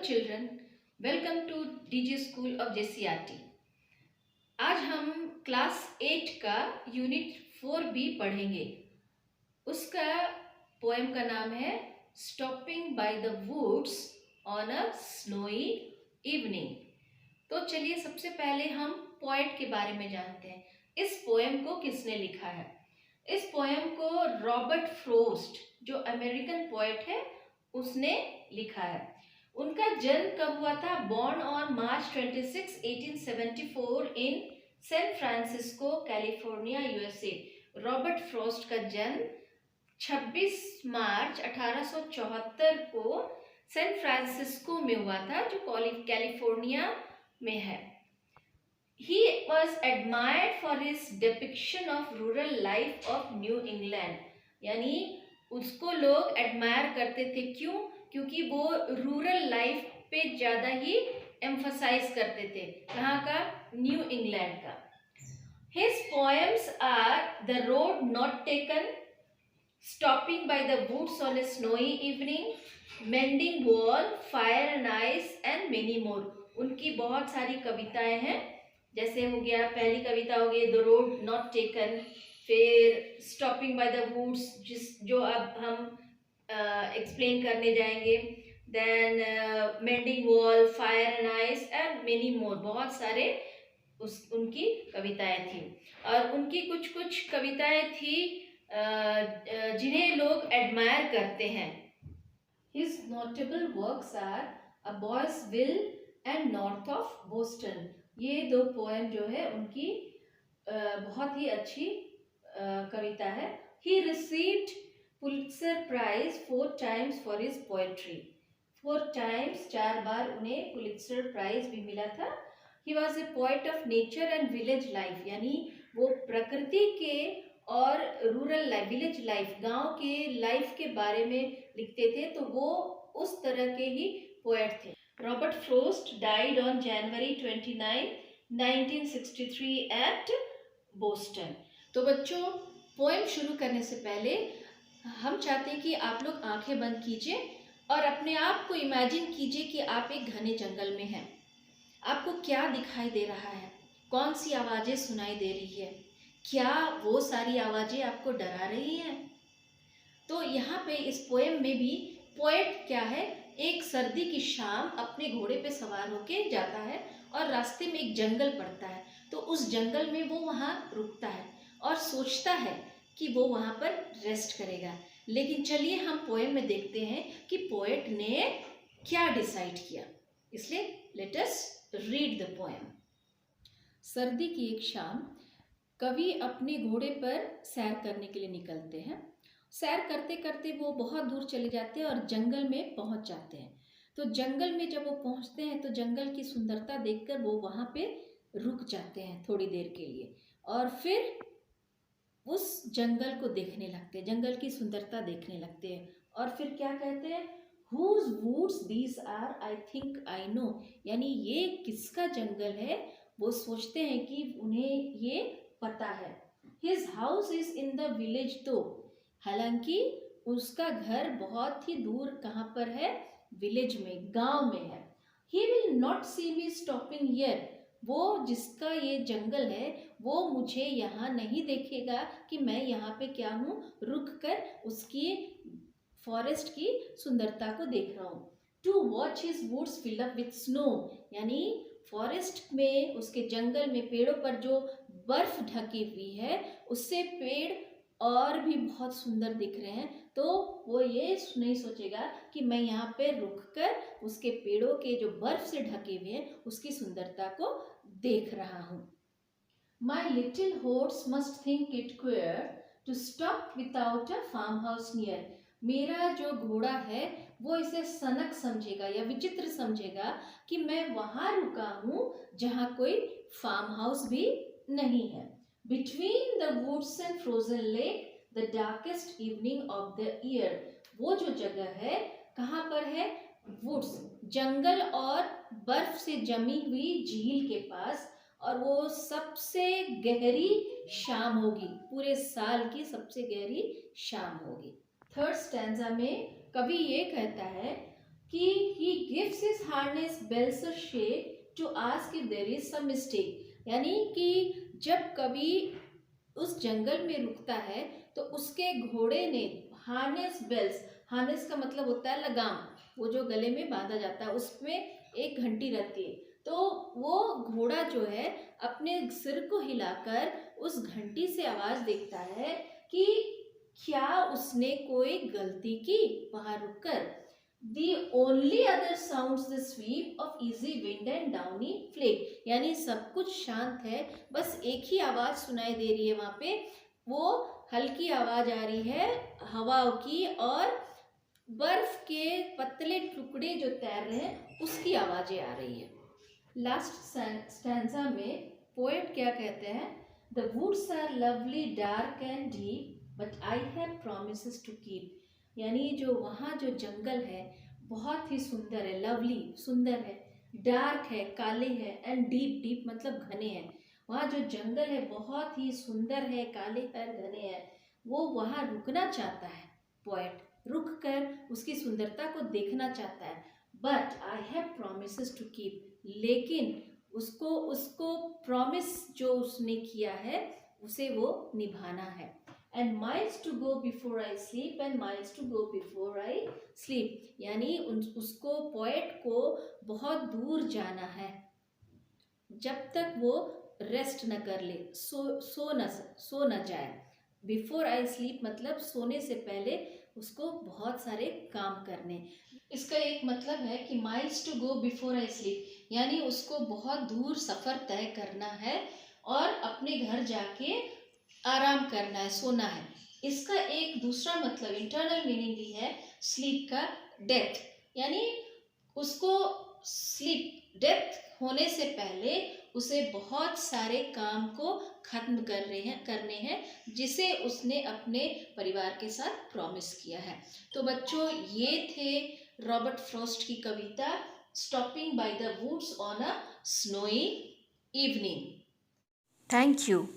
children, welcome to DG School of JCRT। आज हम class 8 का यूनिट 4B पढ़ेंगे। उसका पोएम का नाम है stopping by the woods on a snowy evening. तो चलिए सबसे पहले हम पोएट के बारे में जानते हैं। इस पोएम को किसने लिखा है? इस पोएम को रॉबर्ट फ्रोस्ट, जो अमेरिकन पोएट है, उसने लिखा है। उनका जन्म कब हुआ था? Born on March 26, 1874 in San Francisco, California, USA. Robert Frost का जन्म 26 मार्च 1874 को सैन फ्रांसिस्को में हुआ था, जो कैलिफोर्निया में है। He was admired for his depiction of rural life of New England। यानी उसको लोग एडमायर करते थे। क्यों? क्योंकि वो रूरल लाइफ पे ज़्यादा ही एम्फसाइज करते थे। कहाँ का? न्यू इंग्लैंड का। His poems are The Road Not Taken, Stopping by the Woods on a Snowy Evening, Mending Wall, Fire and Ice and many more। उनकी बहुत सारी कविताएं हैं। जैसे हो गया, पहली कविता हो गई द रोड नॉट टेकन, फिर स्टॉपिंग बाय द वुड्स, जो अब हम एक्सप्लेन करने जाएंगे, then mending wall, fire and ice and many more. बहुत सारे उनकी कविताएं थी। और उनकी कुछ कुछ कविताएं थी जिन्हें लोग एडमायर करते हैं। His notable works are A Boy's Will and North of Boston। ये दो पोएम जो है उनकी बहुत ही अच्छी कविता है। He received Pulitzer Prize 4 times for his poetry। 4 times, 4 बार उन्हें पुलित्जर प्राइज भी मिला था। He was a poet of nature and village life। यानी वो प्रकृति के और रूरल लाइफ, विलेज लाइफ, गांव के लाइफ के बारे में लिखते थे। तो वो उस तरह के ही पोएट थे। Robert frost died on January 29, 1963 at Boston. तो बच्चों, पोएम शुरू करने से पहले हम चाहते हैं कि आप लोग आंखें बंद कीजिए और अपने आप को इमेजिन कीजिए कि आप एक घने जंगल में हैं। आपको क्या दिखाई दे रहा है? कौन सी आवाज़ें सुनाई दे रही है? क्या वो सारी आवाज़ें आपको डरा रही हैं? तो यहाँ पे इस पोएम में भी पोएट क्या है, एक सर्दी की शाम अपने घोड़े पे सवार होके जाता है और रास्ते में एक जंगल पड़ता है। तो उस जंगल में वो वहाँ रुकता है और सोचता है कि वो वहाँ पर रेस्ट करेगा। लेकिन चलिए हम पोएम में देखते हैं कि पोएट ने क्या डिसाइड किया। इसलिए let us read the poem. सर्दी की एक शाम कवि अपने घोड़े पर सैर करने के लिए निकलते हैं। सैर करते करते वो बहुत दूर चले जाते हैं और जंगल में पहुंच जाते हैं। तो जंगल में जब वो पहुंचते हैं तो जंगल की सुंदरता देखकर वो वहाँ पे रुक जाते हैं थोड़ी देर के लिए और फिर उस जंगल को देखने लगते हैं, जंगल की सुंदरता देखने लगते हैं। और फिर क्या कहते हैं? Whose woods these are, I think I know। यानी ये किसका जंगल है, वो सोचते हैं कि उन्हें ये पता है। His house is in the village though। हालांकि उसका घर बहुत ही दूर कहाँ पर है? विलेज में, गांव में है। He will not see me stopping here। वो जिसका ये जंगल है वो मुझे यहाँ नहीं देखेगा कि मैं यहाँ पे क्या हूँ, रुक कर उसकी फॉरेस्ट की सुंदरता को देख रहा हूँ। To watch his woods fill up with snow. यानी फॉरेस्ट में, उसके जंगल में पेड़ों पर जो बर्फ ढकी हुई है उससे पेड़ और भी बहुत सुंदर दिख रहे हैं। तो वो ये नहीं सोचेगा कि मैं यहाँ पे रुककर उसके पेड़ों के जो बर्फ से ढके हुए हैं उसकी सुंदरता को देख रहा हूँ। My little horse must think it queer to stop without a farmhouse near। मेरा जो घोड़ा है वो इसे सनक समझेगा या विचित्र समझेगा कि मैं वहाँ रुका हूँ जहाँ कोई फार्म हाउस भी नहीं है। Between the woods and frozen lake, the darkest evening of the year। वो जो जगह है कहाँ पर है? वुड्स, जंगल और बर्फ से जमी हुई झील के पास। और वो सबसे गहरी शाम होगी, पूरे साल की सबसे गहरी शाम होगी। थर्ड स्टैंजा में कवि ये कहता है कि he gives his harness bells a shake to ask if there is some mistake. यानी कि जब कभी उस जंगल में रुकता है तो उसके घोड़े ने हार्नेस बेल्स, हार्नेस का मतलब होता है लगाम, वो जो गले में बांधा जाता है उसमें एक घंटी रहती है, तो वो घोड़ा जो है अपने सिर को हिलाकर उस घंटी से आवाज देखता है कि क्या उसने कोई गलती की वहां रुककर। The only other sounds the sweep of easy wind and downy flake, यानी सब कुछ शांत है, बस एक ही आवाज सुनाई दे रही है वहां पे, वो हल्की आवाज आ रही है हवाओं की और बर्फ के पतले टुकड़े जो तैर रहे हैं उसकी आवाजें आ रही है। लास्ट स्टैंजा में पोएट क्या कहते हैं, the woods are lovely dark and deep but I have promises to keep, यानी जो वहाँ जो जंगल है बहुत ही सुंदर है, लवली सुंदर है, डार्क है काले है, एंड डीप डीप मतलब घने हैं, वहाँ जो जंगल है बहुत ही सुंदर है, काले है घने हैं, वो वहाँ रुकना चाहता है, पोएट रुक कर उसकी सुंदरता को देखना चाहता है, but I have promises to keep, लेकिन उसको प्रॉमिस जो उसने किया है उसे वो निभाना है। And miles to go before I sleep and miles to go before I sleep, यानी उसको पोएट को बहुत दूर जाना है जब तक वो रेस्ट न कर ले, सो न जाए। बिफोर आई स्लीप मतलब सोने से पहले उसको बहुत सारे काम करने। इसका एक मतलब है कि miles to go before I sleep, यानी उसको बहुत दूर सफ़र तय करना है और अपने घर जाके आराम करना है, सोना है। इसका एक दूसरा मतलब इंटरनल मीनिंग भी है स्लीप का, डेथ, यानी उसको स्लीप डेथ होने से पहले उसे बहुत सारे काम को खत्म करने हैं जिसे उसने अपने परिवार के साथ प्रॉमिस किया है। तो बच्चों ये थे रॉबर्ट फ्रॉस्ट की कविता stopping by the woods on a snowy evening. Thank you.